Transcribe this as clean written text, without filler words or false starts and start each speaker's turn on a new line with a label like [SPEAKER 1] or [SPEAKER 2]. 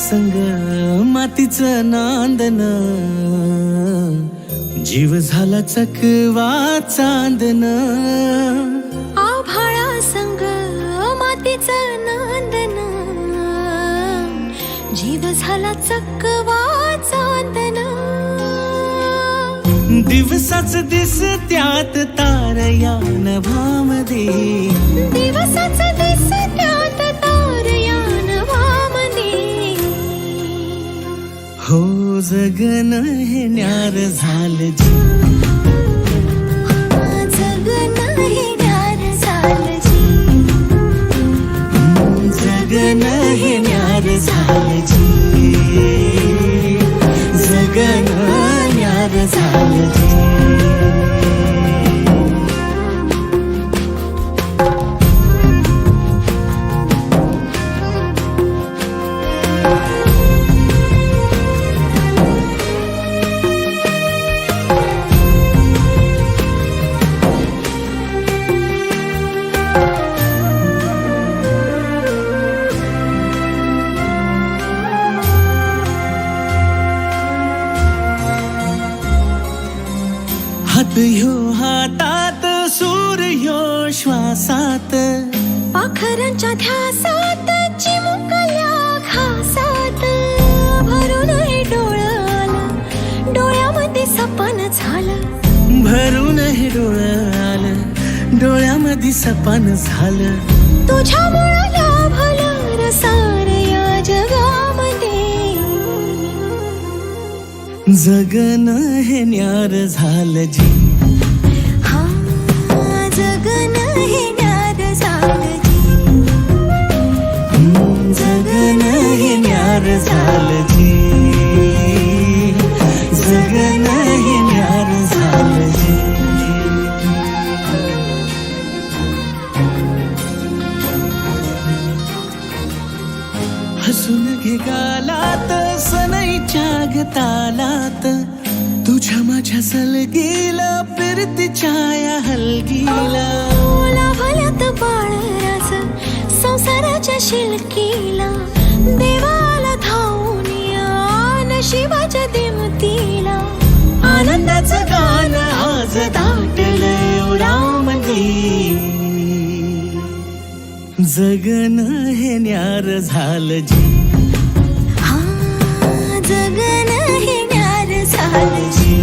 [SPEAKER 1] संग मातीचं नांदन, जीव झाला चकवा चांदन.
[SPEAKER 2] आभाळा संग मातीचं नांदन, जीव झाला चकवा चांदन.
[SPEAKER 1] दिवसाच दिसत्यात तारया नभामध्ये,
[SPEAKER 2] दिवसाच दिसत्यात तारया नभामध्ये.
[SPEAKER 1] हो जगन हे न्यार झालं जी,
[SPEAKER 2] जगन हे न्यार झालं जी.
[SPEAKER 1] जगन हे न्यार झालं जी, जगन न्यार झालं जी. हात ह्यो हातात, सूर ह्यो श्वासात,
[SPEAKER 2] पाखरांच्या ध्यासात, चिमुकल्या घासात. भरून हे डोळं आलं, डोळ्यामध्ये सपन झालं.
[SPEAKER 1] भरून हे डोळं आलं, डोळ्यामध्ये सपन झालं.
[SPEAKER 2] तुझ्यामुळं लाभलं रसार या जगामध्ये.
[SPEAKER 1] जगन हे न्यार झालं जी,
[SPEAKER 2] हा जगन हे न्यार झालं जी.
[SPEAKER 1] जगन हे न्यार झालं जी, जगन हे न्यार झालं जी. हसून घे गालात, सनईच्या गतालात, तुझ्या माझ्या सलगीला, फिरतीच्या या हलगीला.
[SPEAKER 2] लाभल्यात बाळराज संसाराच्या शिलकीला. देवाला धावून या नशिबाच्या दिमतीला.
[SPEAKER 1] आनंदाचं गाण आज दाटलंय उरामध्ये. जगन हे न्यार झालं जी,
[SPEAKER 2] हा जगन हे न्यार झालं जी.